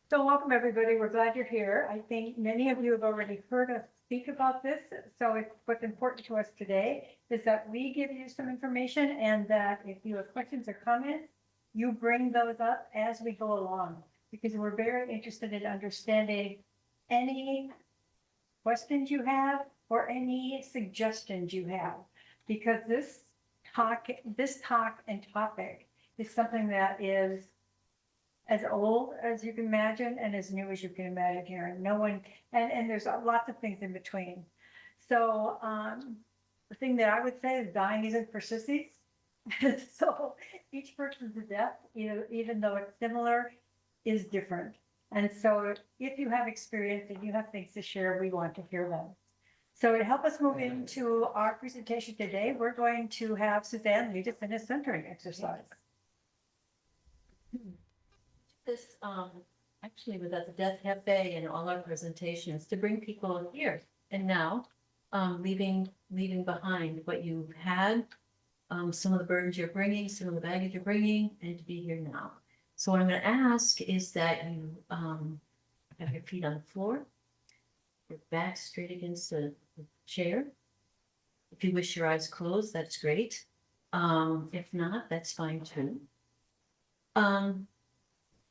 So welcome, everybody. We're glad you're here. I think many of you have already heard us speak about this. So what's important to us today is that we give you some information, and that if you have questions or comments, you bring those up as we go along, because we're very interested in understanding any questions you have or any suggestions you have, because this talk and topic is something that is as old as you can imagine and as new as you can imagine here. And no one, and there's lots of things in between. So the thing that I would say is dying isn't for sissies. So each person's death, even though it's similar, is different. And so if you have experience and you have things to share, we want to hear them. So to help us move into our presentation today, we're going to have Suzanne lead us in a centering exercise. This actually was at the Death Cafe and all our presentations to bring people here and now, leaving behind what you've had, some of the burdens you're bringing, some of the baggage you're bringing, and to be here now. So what I'm going to ask is that you have your feet on the floor, your back straight against the chair. If you wish your eyes closed, that's great. If not, that's fine too.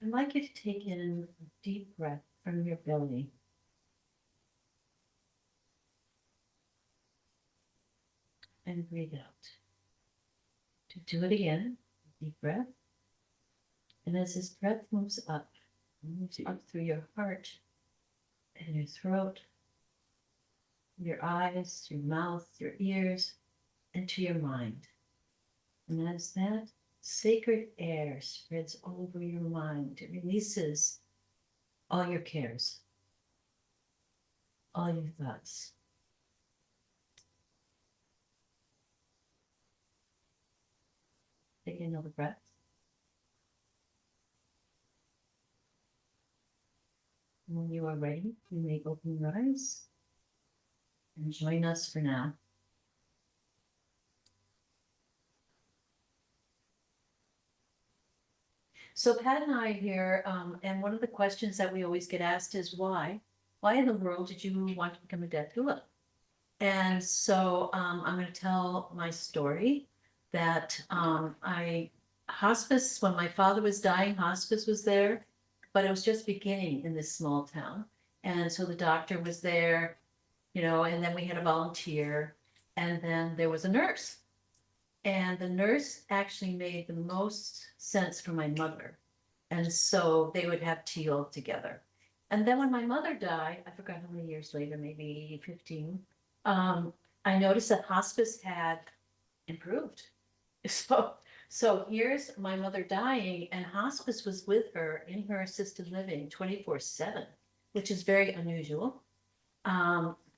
I'd like you to take in a deep breath from your belly. And breathe out. To do it again, deep breath. And as this breath moves up through your heart and your throat, your eyes, your mouth, your ears, and to your mind. And as that sacred air spreads over your mind, it releases all your cares, all your thoughts. Take another breath. And when you are ready, you may open your eyes and join us for now. So Pat and I here, and one of the questions that we always get asked is why? Why in the world did you want to become a death doula? And so I'm going to tell my story that hospice, when my father was dying, hospice was there, but it was just beginning in this small town. And so the doctor was there, and then we had a volunteer, and then there was a nurse. And the nurse actually made the most sense for my mother. And so they would have tea all together. And then when my mother died, I forgot how many years later, maybe 15, I noticed that hospice had improved. So here's my mother dying, and hospice was with her in her assisted living 24/7, which is very unusual.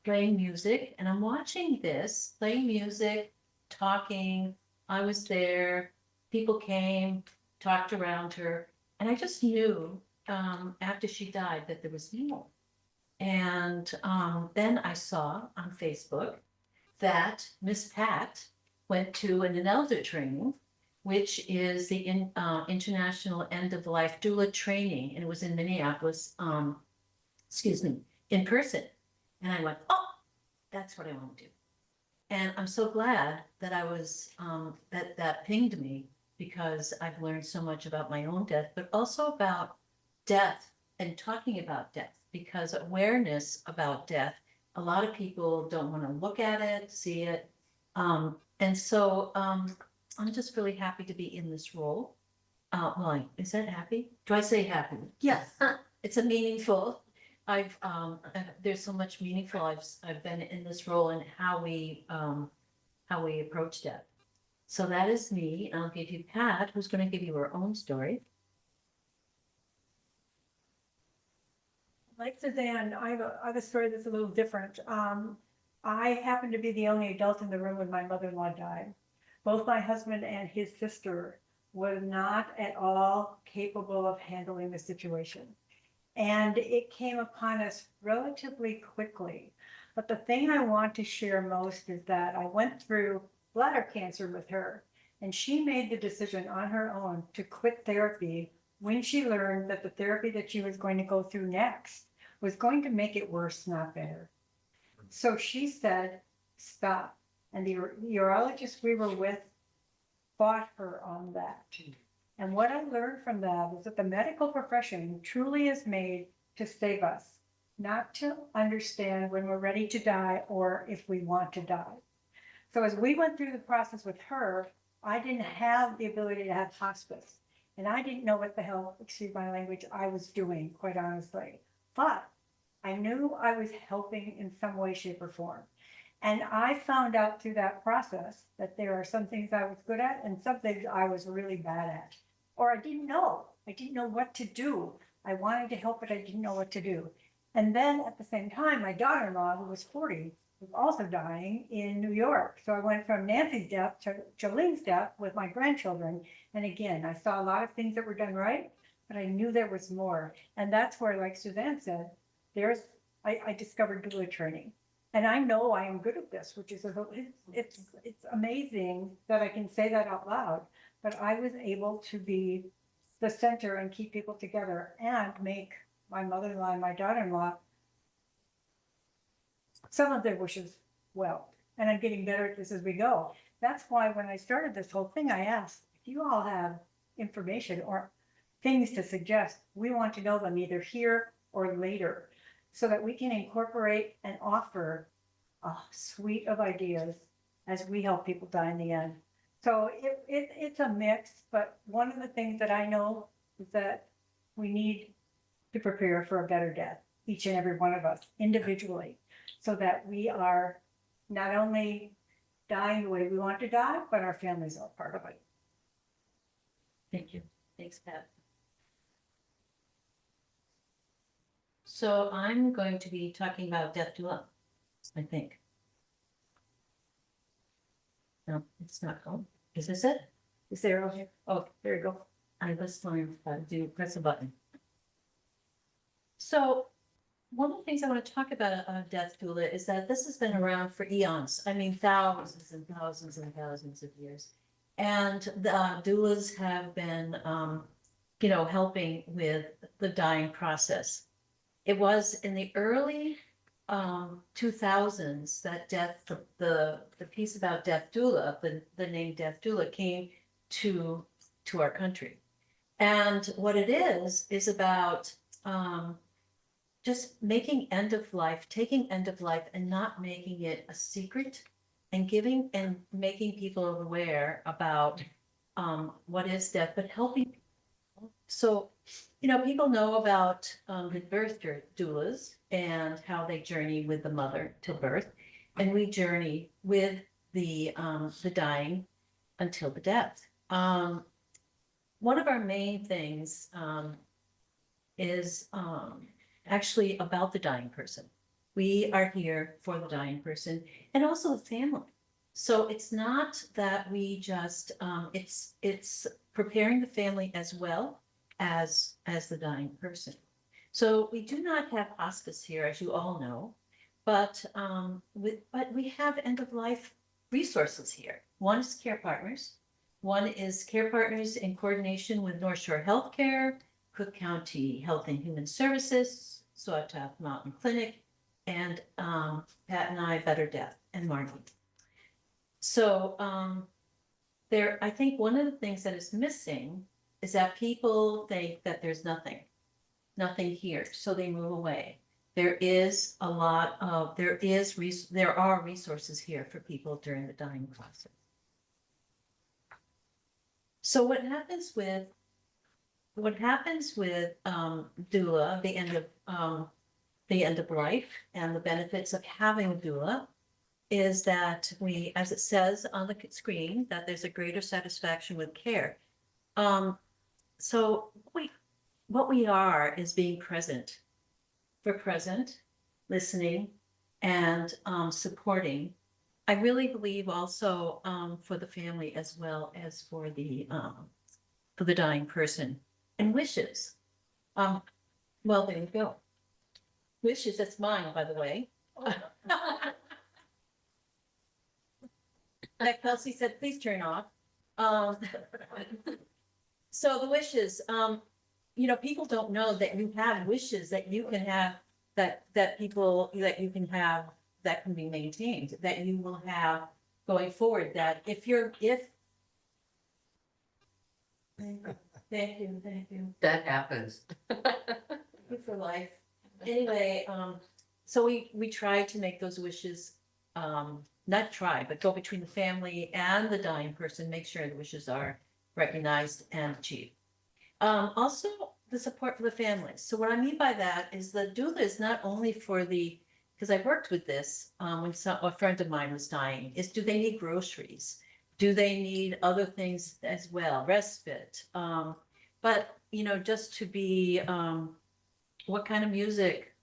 Playing music, and I'm watching this, playing music, talking. I was there, people came, talked around her, and I just knew after she died that there was more. And then I saw on Facebook that Miss Pat went to an elder training, which is the International End of Life Doula Training, and it was in Minneapolis, in person. And I went, oh, that's what I want to do. And I'm so glad that I was, that pinged me, because I've learned so much about my own death, but also about death and talking about death, because awareness about death, a lot of people don't want to look at it, see it. And so I'm just really happy to be in this role. Well, is that happy? Do I say happy? Yes. It's a meaningful. There's so much meaningful. I've been in this role and how we approach death. So that is me. I'll give you Pat, who's going to give you her own story. Like Suzanne, I have a story that's a little different. I happened to be the only adult in the room when my mother-in-law died. Both my husband and his sister were not at all capable of handling the situation. And it came upon us relatively quickly. But the thing I want to share most is that I went through bladder cancer with her, and she made the decision on her own to quit therapy when she learned that the therapy that she was going to go through next was going to make it worse, not better. So she said, stop. And the urologist we were with fought her on that. And what I learned from that is that the medical profession truly is made to save us, not to understand when we're ready to die or if we want to die. So as we went through the process with her, I didn't have the ability to have hospice. And I didn't know what the hell, excuse my language, I was doing, quite honestly. But I knew I was helping in some way, shape, or form. And I found out through that process that there are some things I was good at and some things I was really bad at. Or I didn't know. I didn't know what to do. I wanted to help, but I didn't know what to do. And then at the same time, my daughter-in-law, who was 40, was also dying in New York. So I went from Nancy's death to Jolene's death with my grandchildren. And again, I saw a lot of things that were done right, but I knew there was more. And that's where, like Suzanne said, I discovered doula training. And I know I am good at this, which is, it's amazing that I can say that out loud, but I was able to be the center and keep people together and make my mother-in-law and my daughter-in-law some of their wishes well. And I'm getting better at this as we go. That's why when I started this whole thing, I asked, if you all have information or things to suggest, we want to know them either here or later, so that we can incorporate and offer a suite of ideas as we help people die in the end. So it's a mix, but one of the things that I know is that we need to prepare for a better death, each and every one of us individually, so that we are not only dying the way we want to die, but our families are part of it. Thank you. Thanks, Pat. So I'm going to be talking about death doula, I think. No, it's not. Oh, is this it? Is there, okay? Oh, There you go. I was learning how to press a button. So one of the things I want to talk about death doula is that this has been around for eons. I mean, thousands and thousands and thousands of years. And the doulas have been, helping with the dying process. It was in the early 2000s that the piece about death doula, the name death doula came to our country. And what it is about just making taking end of life and not making it a secret, and giving and making people aware about what is death, but helping people. So, people know about the birth doulas and how they journey with the mother to birth, and we journey with the dying until the death. One of our main things is actually about the dying person. We are here for the dying person and also the family. So it's not that we just, it's preparing the family as well as the dying person. So we do not have hospice here, as you all know, but we have end of life resources here. One is Care Partners. One is Care Partners in coordination with North Shore Healthcare, Cook County Health and Human Services, Swatop Mountain Clinic, and Pat and I, Better Death, and Margie. So I think one of the things that is missing is that people think that there's nothing here, so they move away. There are resources here for people during the dying process. So what happens with doula, the end of life, and the benefits of having a doula is that we, as it says on the screen, that there's a greater satisfaction with care. So what we are is being present. We're present, listening, and supporting. I really believe also for the family as well as for the dying person. And wishes. Well, there you go. Wishes, that's mine, by the way. Like Kelsey said, please turn off. So the wishes, people don't know that you have wishes that you can have, that people, that you can have, that can be maintained, that you will have going forward, that if thank you. That happens. Good for life. Anyway, so we try to make those wishes, not try, but go between the family and the dying person, make sure the wishes are recognized and achieved. Also, the support for the families. So what I mean by that is the doula is not only for because I worked with this when a friend of mine was dying, is do they need groceries? Do they need other things as well, respite? But, just to be, what kind of music?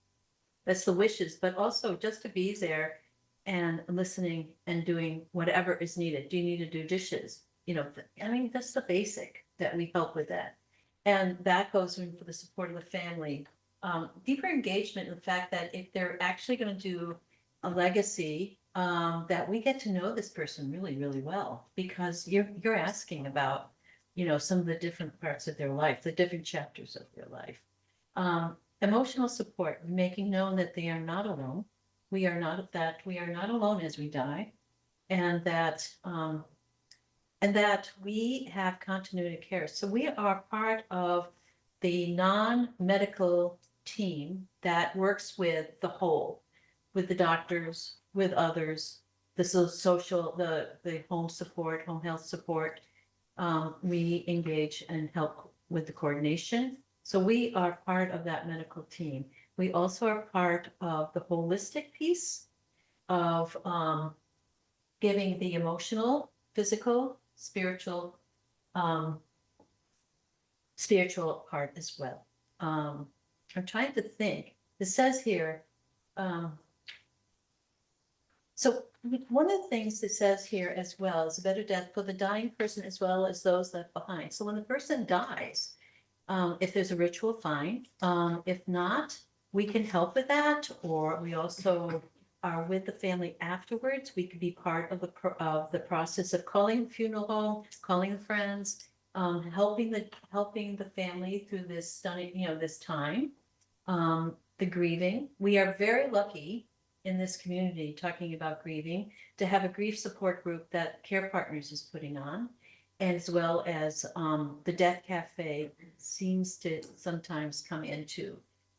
That's the wishes, but also just to be there and listening and doing whatever is needed. Do you need to do dishes? That's the basic that we help with that. And that goes in for the support of the family. Deeper engagement in the fact that if they're actually going to do a legacy, that we get to know this person really, really well, because you're asking about, some of the different parts of their life, the different chapters of their life. Emotional support, making known that they are not alone. We are not alone as we die, and that we have continuity of care. So we are part of the non-medical team that works with the whole, with the doctors, with others, the social, the home support, home health support. We engage and help with the coordination. So we are part of that medical team. We also are part of the holistic piece of giving the emotional, physical, spiritual part as well. I'm trying to think. It says here, so one of the things it says here as well is a better death for the dying person as well as those left behind. So when the person dies, if there's a ritual, fine. If not, we can help with that, or we also are with the family afterwards. We could be part of the process of calling the funeral home, calling the friends, helping the family through this stunning, this time, the grieving. We are very lucky in this community, talking about grieving, to have a grief support group that Care Partners is putting on, as well as the Death Cafe seems to sometimes come into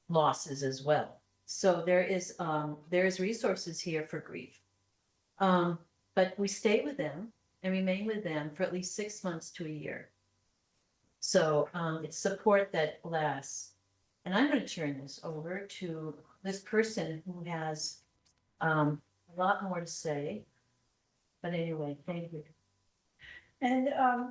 losses as well. So there is resources here for grief. But we stay with them and remain with them for at least 6 months to a year. So it's support that lasts. And I'm going to turn this over to this person who has a lot more to say. But anyway, thank you. And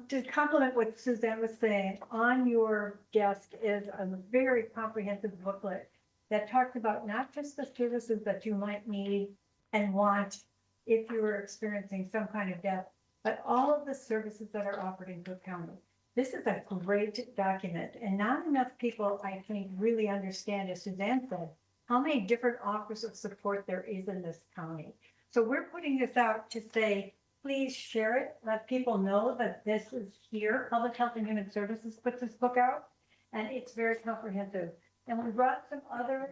to complement what Suzanne was saying, on your desk is a very comprehensive booklet that talks about not just the services that you might need and want if you were experiencing some kind of death, but all of the services that are offered in Cook County. This is a great document, and not enough people, I think, really understand, as Suzanne said, how many different offers of support there is in this county. So we're putting this out to say, please share it, let people know that this is here. Public Health and Human Services puts this book out, and it's very comprehensive. And we brought some other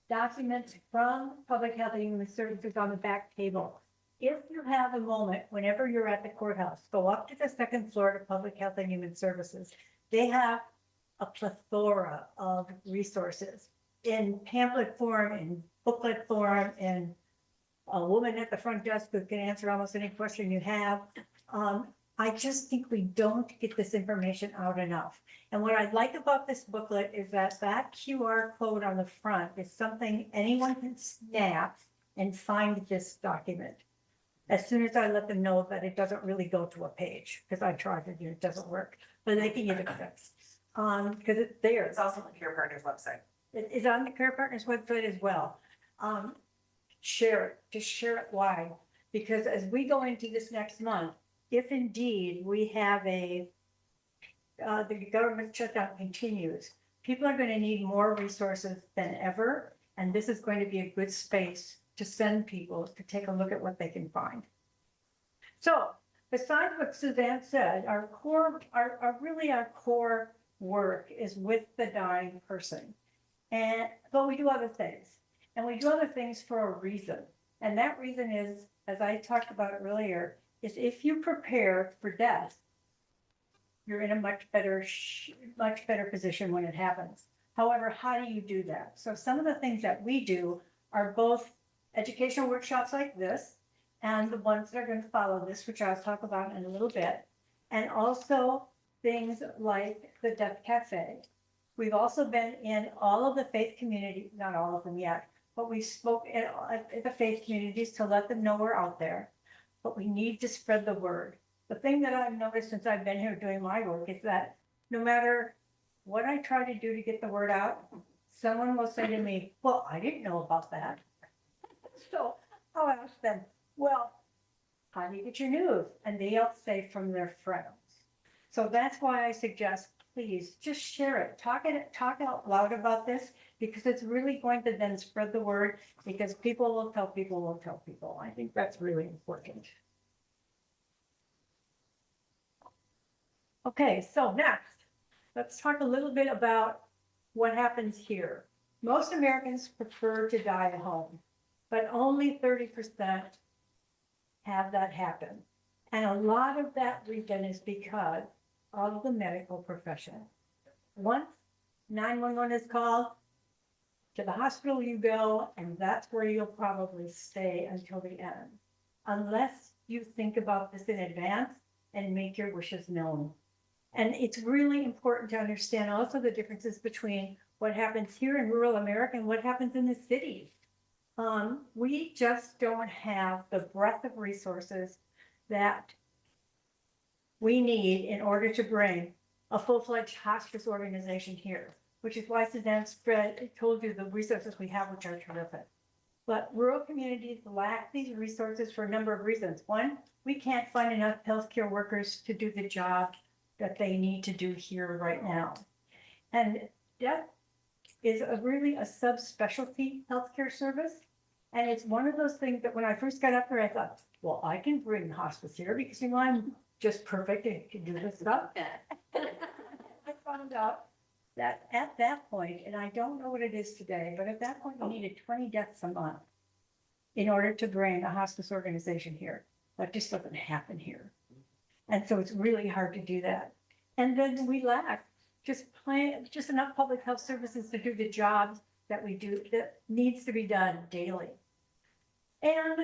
documents from Public Health and Human Services on the back table. If you have a moment, whenever you're at the courthouse, go up to the second floor to Public Health and Human Services. They have a plethora of resources in pamphlet form, in booklet form, in a woman at the front desk who can answer almost any question you have. I just think we don't get this information out enough. And what I like about this booklet is that QR code on the front is something anyone can snap and find this document. As soon as I let them know that it doesn't really go to a page, because I tried it and it doesn't work, but they can get it fixed. Because it's there. It's also on the Care Partners website. It is on the Care Partners website as well. Share it, just share it wide, because as we go into this next month, if indeed we have the government shutdown continues, people are going to need more resources than ever, and this is going to be a good space to send people to take a look at what they can find. So besides what Suzanne said, our core work is with the dying person. But we do other things, and we do other things for a reason. And that reason is, as I talked about earlier, is if you prepare for death, you're in a much better position when it happens. However, how do you do that? So some of the things that we do are both educational workshops like this and the ones that are going to follow this, which I'll talk about in a little bit, and also things like the Death Cafe. We've also been in all of the faith community, not all of them yet, but we spoke at the faith communities to let them know we're out there. But we need to spread the word. The thing that I've noticed since I've been here doing my work is that no matter what I try to do to get the word out, someone will say to me, well, I didn't know about that. So I'll ask them, well, how do you get your news? And they'll say from their friends. So that's why I suggest, please just share it. Talk out loud about this, because it's really going to then spread the word, because people will tell people will tell people. I think that's really important. Okay, so next, let's talk a little bit about what happens here. Most Americans prefer to die at home, but only 30% have that happen. And a lot of that reason is because of the medical profession. Once 911 is called, to the hospital you go, and that's where you'll probably stay until the end, unless you think about this in advance and make your wishes known. And it's really important to understand also the differences between what happens here in rural America and what happens in the cities. We just don't have the breadth of resources that we need in order to bring a full-fledged hospice organization here, which is why Suzanne told you the resources we have, which are terrific. But rural communities lack these resources for a number of reasons. One, we can't find enough healthcare workers to do the job that they need to do here right now. And death is really a subspecialty healthcare service. And it's one of those things that when I first got up there, I thought, well, I can bring hospice here because, you know, I'm just perfect and can do this stuff. I found out that at that point, and I don't know what it is today, but at that point, we needed 20 deaths a month in order to bring a hospice organization here. That just doesn't happen here. And so it's really hard to do that. And then we lack just enough public health services to do the jobs that we do, that needs to be done daily. And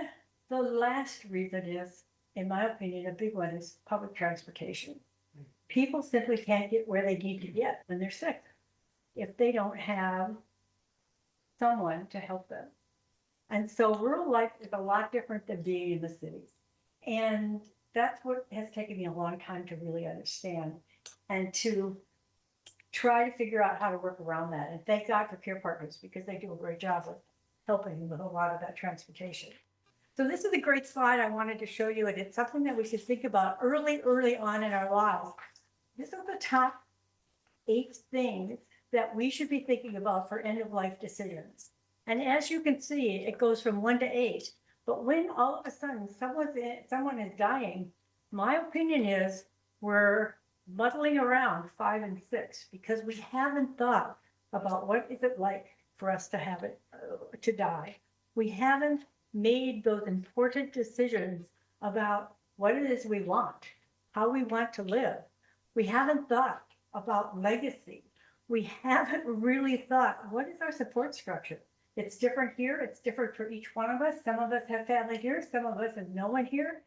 the last reason is, in my opinion, a big one is public transportation. People simply can't get where they need to get when they're sick if they don't have someone to help them. And so rural life is a lot different than being in the cities. And that's what has taken me a long time to really understand and to try to figure out how to work around that. And thank God for Care Partners, because they do a great job of helping with a lot of that transportation. So this is a great slide I wanted to show you, and it's something that we should think about early on in our lives. This is the top 8 things that we should be thinking about for end-of-life decisions. And as you can see, it goes from 1 to 8. But when all of a sudden someone is dying, my opinion is we're muddling around 5 and 6, because we haven't thought about what is it like for us to have it to die. We haven't made those important decisions about what it is we want, how we want to live. We haven't thought about legacy. We haven't really thought, what is our support structure? It's different here. It's different for each one of us. Some of us have family here. Some of us have no one here.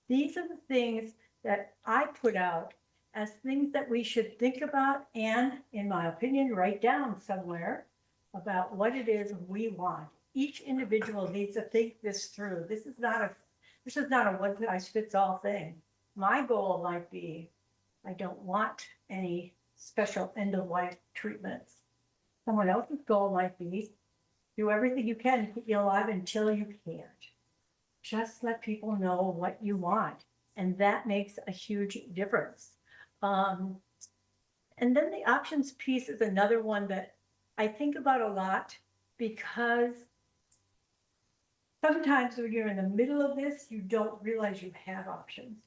These are the things that I put out as things that we should think about and, in my opinion, write down somewhere about what it is we want. Each individual needs to think this through. This is not a one-size-fits-all thing. My goal might be, I don't want any special end-of-life treatments. Someone else's goal might be, do everything you can to keep you alive until you can't. Just let people know what you want, and that makes a huge difference. And then the options piece is another one that I think about a lot, because sometimes when you're in the middle of this, you don't realize you have options.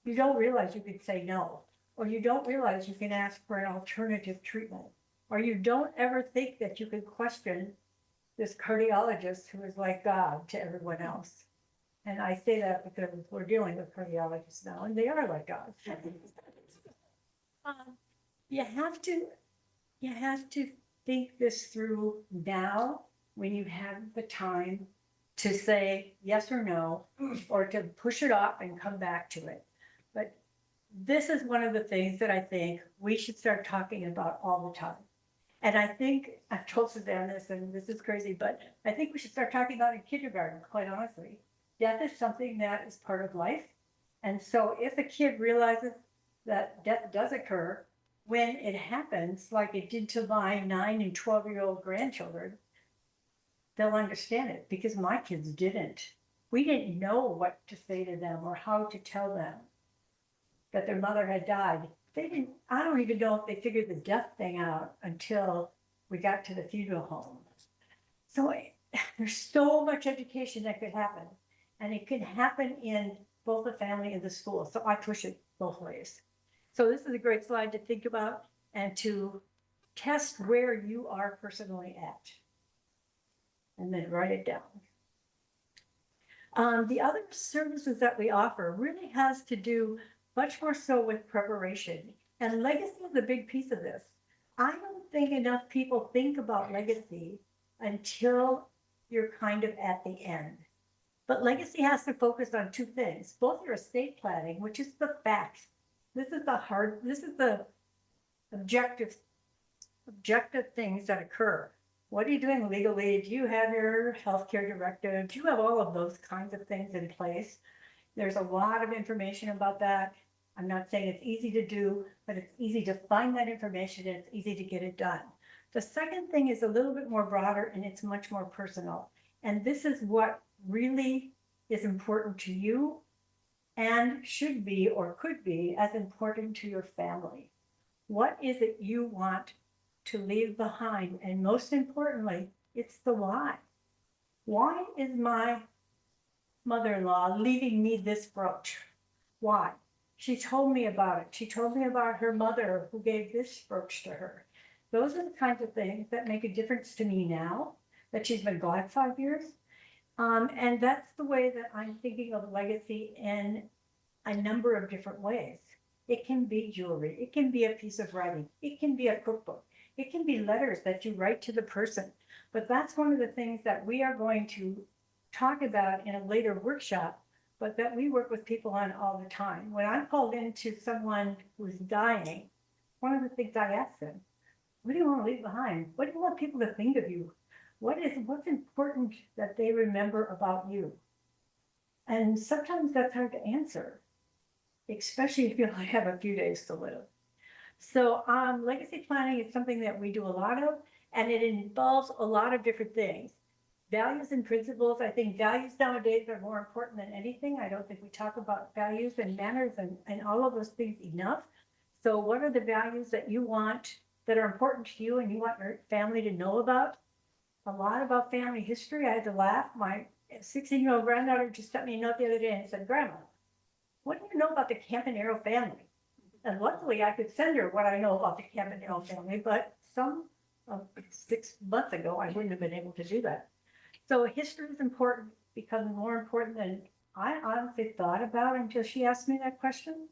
You don't realize you could say no. or you don't realize you can ask for an alternative treatment, or you don't ever think that you can question this cardiologist who is like God to everyone else. And I say that because we're dealing with cardiologists now, and they are like God. Um, you have to, you have to think this through now when you have the time to say yes or no, or to push it off and come back to it. But this is one of the things that I think we should start talking about all the time. And I think, I've told Suzanne this, and this is crazy, but I think we should start talking about it in kindergarten, quite honestly. Death is something that is part of life. And so if a kid realizes that death does occur, when it happens, like it did to my 9 and 12-year-old grandchildren, they'll understand it, because my kids didn't. We didn't know what to say to them or how to tell them that their mother had died. They didn't, I don't even know if they figured the death thing out until we got to the funeral home. So there's so much education that could happen, and it can happen in both the family and the school. So I push it both ways. So this is a great slide to think about and to test where you are personally at, and then write it down. The other services that we offer really has to do much more so with preparation. And legacy is a big piece of this. I don't think enough people think about legacy until you're kind of at the end. But legacy has to focus on two things, both your estate planning, which is the facts. This is the objective things that occur. What are you doing legally? Do you have your healthcare directive? Do you have all of those kinds of things in place? There's a lot of information about that. I'm not saying it's easy to do, but it's easy to find that information and it's easy to get it done. The second thing is a little bit more broader, and it's much more personal. And this is what really is important to you and should be or could be as important to your family. What is it you want to leave behind? And most importantly, it's the why. Why is my mother-in-law leaving me this brooch? Why? She told me about it. She told me about her mother who gave this brooch to her. Those are the kinds of things that make a difference to me now that she's been gone 5 years. And that's the way that I'm thinking of legacy in a number of different ways. It can be jewelry. It can be a piece of writing. It can be a cookbook. It can be letters that you write to the person. But that's one of the things that we are going to talk about in a later workshop, but that we work with people on all the time. When I'm called into someone who's dying, one of the things I ask them, what do you want to leave behind? What do you want people to think of you? What's important that they remember about you? And sometimes that's hard to answer, especially if you only have a few days to live. So legacy planning is something that we do a lot of, and it involves a lot of different things. Values and principles. I think values nowadays are more important than anything. I don't think we talk about values and manners and all of those things enough. So what are the values that you want, that are important to you and you want your family to know about? A lot about family history. I had to laugh. My 16-year-old granddaughter just sent me a note the other day and said, Grandma, what do you know about the Campanaro family? And luckily I could send her what I know about the Campanaro family, but 6 months ago, I wouldn't have been able to do that. So history is important, becoming more important than I honestly thought about until she asked me that question.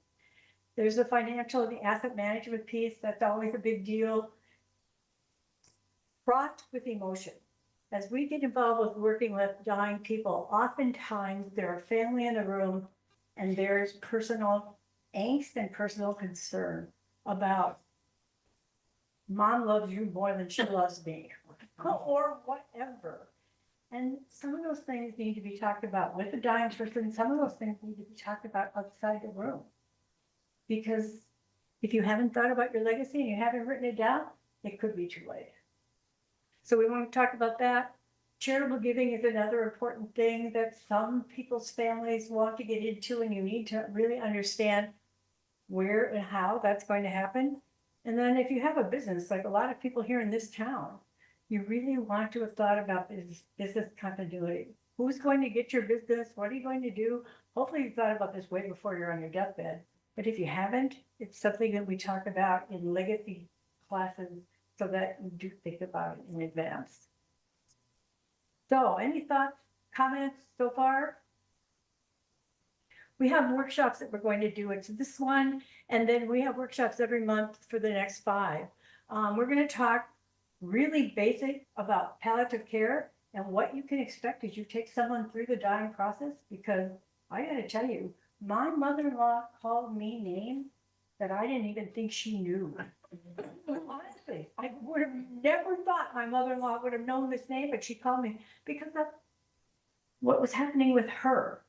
There's the financial, the asset management piece. That's always a big deal. Fraught with emotion. As we get involved with working with dying people, oftentimes there are family in the room and there's personal angst and personal concern about mom loves you more than she loves me, or whatever. And some of those things need to be talked about with the dying person. Some of those things need to be talked about outside the room. Because if you haven't thought about your legacy and you haven't written it down, it could be too late. So we want to talk about that. Charitable giving is another important thing that some people's families want to get into, and you need to really understand where and how that's going to happen. And then if you have a business, like a lot of people here in this town, you really want to have thought about this business continuity. Who's going to get your business? What are you going to do? Hopefully you thought about this way before you're on your deathbed. But if you haven't, it's something that we talk about in legacy classes so that you do think about it in advance. So any thoughts, comments so far? We have workshops that we're going to do. It's this one, and then we have workshops every month for the next 5. We're going to talk really basic about palliative care and what you can expect as you take someone through the dying process, because I got to tell you, my mother-in-law called me names that I didn't even think she knew. Honestly, I would have never thought my mother-in-law would have known this name, but she called me because that's what was happening with her.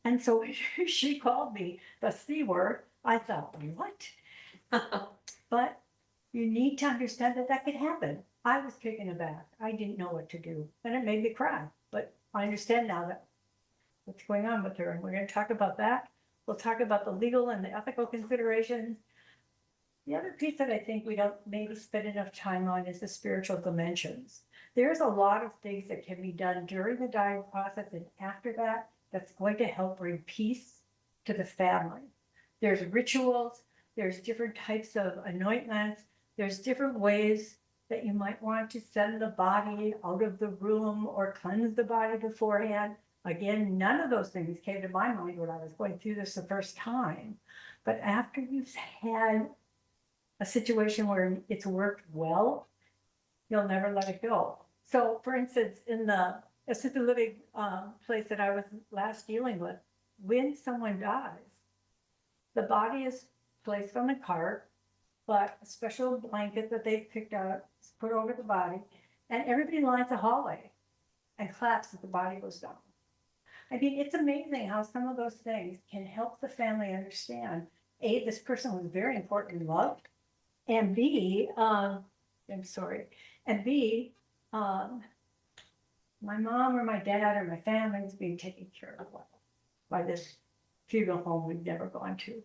And so she called me the C word. I thought, what? But you need to understand that that could happen. I was taken aback. I didn't know what to do, and it made me cry. But I understand now that what's going on with her, and we're going to talk about that. We'll talk about the legal and the ethical considerations. The other piece that I think we don't maybe spend enough time on is the spiritual dimensions. There's a lot of things that can be done during the dying process and after that that's going to help bring peace to the family. There's rituals, there's different types of anointments, there's different ways that you might want to send the body out of the room or cleanse the body beforehand. Again, none of those things came to my mind when I was going through this the first time. But after you've had a situation where it's worked well, you'll never let it go. So for instance, in the assisted living place that I was last dealing with, when someone dies, the body is placed on the cart, but a special blanket that they've picked out is put over the body, and everybody lines a hallway and claps as the body goes down. I mean, it's amazing how some of those things can help the family understand, A, this person was very importantly loved, and B, I'm sorry, and B, my mom or my dad or my family is being taken care of by this funeral home we've never gone to.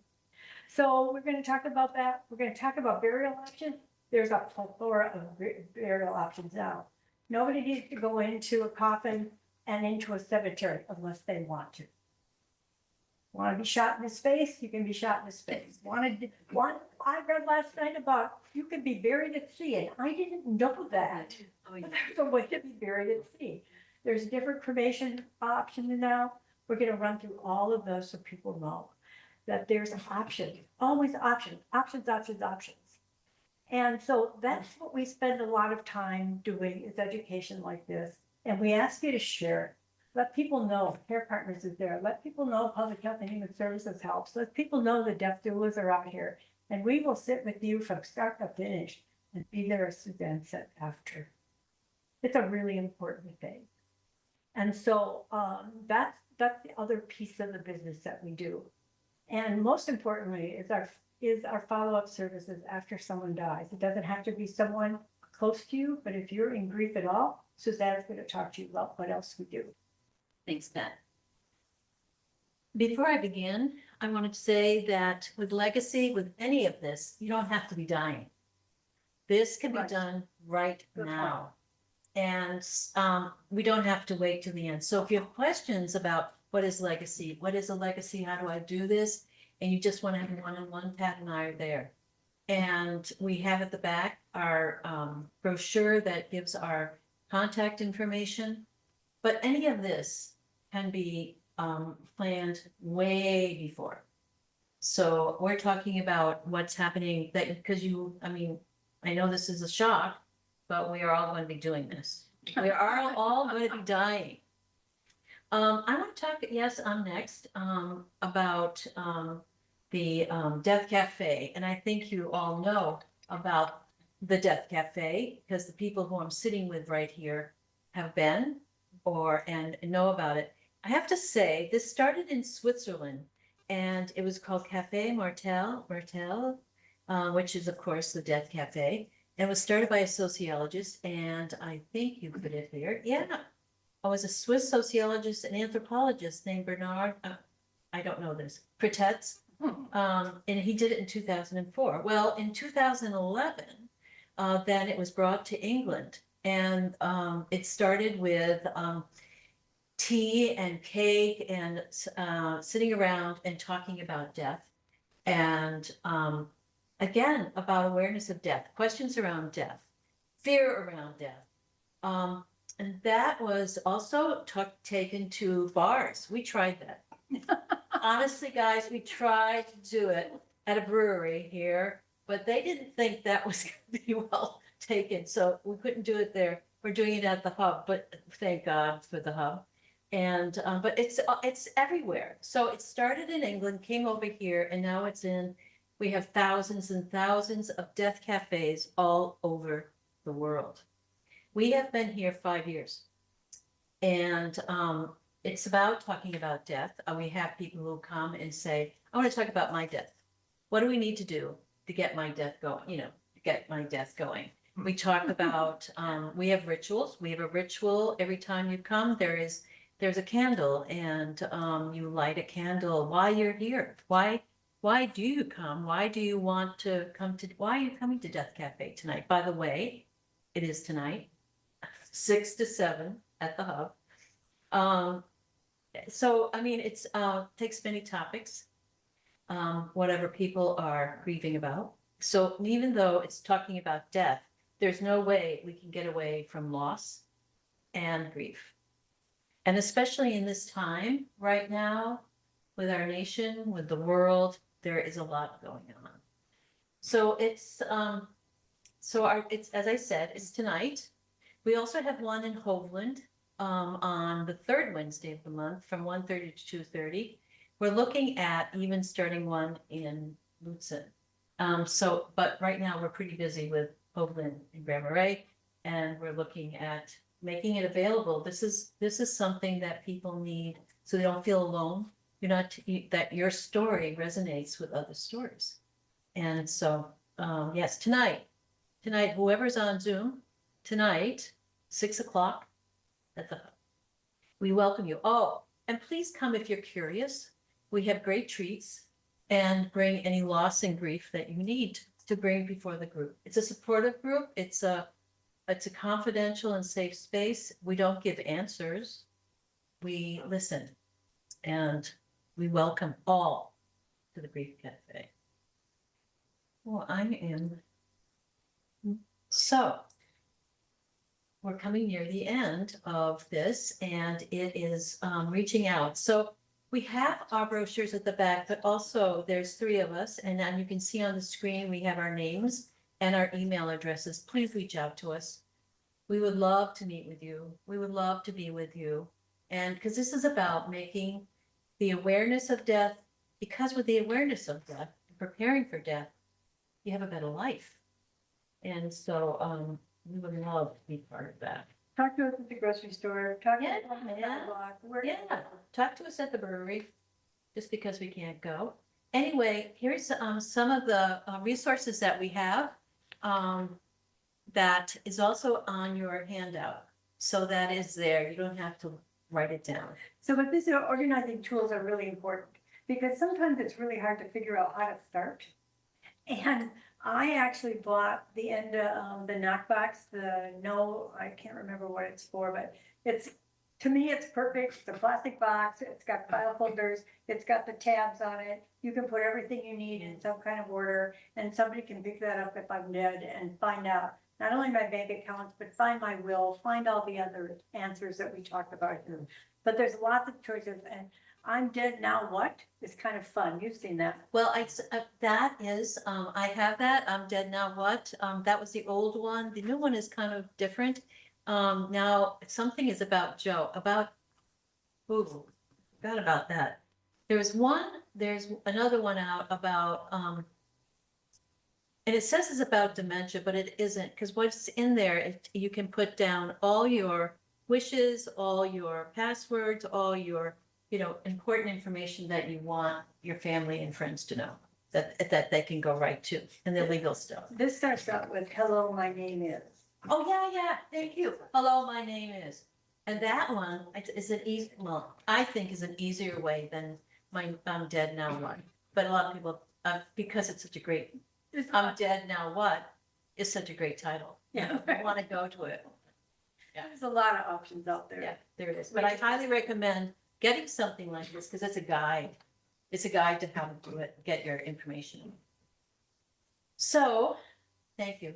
So we're going to talk about that. We're going to talk about burial options. There's a plethora of burial options now. Nobody needs to go into a coffin and into a cemetery unless they want to. Want to be shot in the face? You can be shot in the face. I read last night about you can be buried at sea, and I didn't know that. Oh, yeah. There's a way to be buried at sea. There's different cremation options now. We're going to run through all of those so people know that there's an option, always options. And so that's what we spend a lot of time doing is education like this. And we ask you to share it. Let people know Care Partners is there. Let people know Public Health and Human Services helps. Let people know the death doulas are out here. And we will sit with you from start to finish and be there as Suzanne said after. It's a really important thing. And so that's the other piece of the business that we do. And most importantly is our follow-up services after someone dies. It doesn't have to be someone close to you, but if you're in grief at all, Suzanne's going to talk to you about what else we do. Thanks, Pat. Before I begin, I wanted to say that with legacy, with any of this, you don't have to be dying. This can be Right. done right Good now. And we don't have to wait till the end. So if you have questions about what is legacy, what is a legacy, how do I do this, and you just want to have a one-on-one, Pat and I are there. And we have at the back our brochure that gives our contact information. But any of this can be planned way before. So we're talking about what's happening that because I know this is a shock, but we are all going to be doing this. We are all going to be dying. I want to talk, yes, I'm next, about the Death Cafe. And I think you all know about the Death Cafe because the people who I'm sitting with right here have been and know about it. I have to say, this started in Switzerland and it was called Cafe Martel, which is, of course, the Death Cafe. And it was started by a sociologist, and I think you put it here. Yeah, I was a Swiss sociologist and anthropologist named Bernard, I don't know this, Pretetz, and he did it in 2004. Well, in 2011, then it was brought to England, and it started with tea and cake and sitting around and talking about death. And again, about awareness of death, questions around death, fear around death. And that was also taken to bars. We tried that. Honestly, guys, we tried to do it at a brewery here, but they didn't think that was going to be well taken. So we couldn't do it there. We're doing it at the hub, but thank God for the hub. And but it's everywhere. So it started in England, came over here, and now we have thousands and thousands of death cafes all over the world. We have been here 5 years, and it's about talking about death. We have people who come and say, I want to talk about my death. What do we need to do to get my death going? Get my death going. We talk about, we have rituals. We have a ritual every time you come. There's a candle, and you light a candle while you're here. Why do you come? Why do you want to come why are you coming to Death Cafe tonight? By the way, it is tonight, 6 to 7 at the hub. So, I mean, it's takes many topics, whatever people are grieving about. So even though it's talking about death, there's no way we can get away from loss and grief. And especially in this time right now, with our nation, with the world, there is a lot going on. So it's as I said, it's tonight. We also have one in Hovland on the third Wednesday of the month from 1:30 to 2:30. We're looking at even starting one in Lutzen. But right now we're pretty busy with Hovland and Grand Marais, and we're looking at making it available. This is something that people need so they don't feel alone. That your story resonates with other stories. And so, yes, tonight, whoever's on Zoom, tonight, 6 o'clock at the hub. We welcome you. Oh, and please come if you're curious. We have great treats, and bring any loss and grief that you need to bring before the group. It's a supportive group. It's a confidential and safe space. We don't give answers. We listen, and we welcome all to the Grief Cafe. Well, so we're coming near the end of this, and it is reaching out. So we have our brochures at the back, but also there's 3 of us, and then you can see on the screen we have our names and our email addresses. Please reach out to us. We would love to meet with you. We would love to be with you. And because this is about making the awareness of death, because with the awareness of death, preparing for death, you have a better life. And so we would love to be part of that. Talk to us at the grocery store, talk to us on the Yeah. sidewalk. Talk to us at the brewery, just because we can't go. Anyway, here's some of the resources that we have. That is also on your handout. So that is there. You don't have to write it down. So but these organizing tools are really important, because sometimes it's really hard to figure out how to start. And I actually bought the knockbox, I can't remember what it's for, but to me, it's perfect. It's a plastic box. It's got file folders. It's got the tabs on it. You can put everything you need in some kind of order, and somebody can pick that up if I'm dead and find out not only my bank accounts, but find my will, find all the other answers that we talked about here. But there's lots of choices, and I'm dead now what is kind of fun. You've seen that. Well, that is, I have that. I'm dead now what? That was the old one. The new one is kind of different. Now something is about Joe, forgot about that. There's another one out about, and it says it's about dementia, but it isn't, because what's in there, you can put down all your wishes, all your passwords, all your, important information that you want your family and friends to know that they can go right to, and the legal stuff. This starts out with, hello, my name is. Oh, yeah, thank you. Hello, my name is. And that one is I think is an easier way than I'm dead now what. But a lot of people, because it's such a great, I'm dead now what is such a great title. Yeah. I want to go to it. Yeah. There's a lot of options out there. Yeah, there it is. But I highly recommend getting something like this, because it's a guide. It's a guide to how to do it, get your information. So, thank you.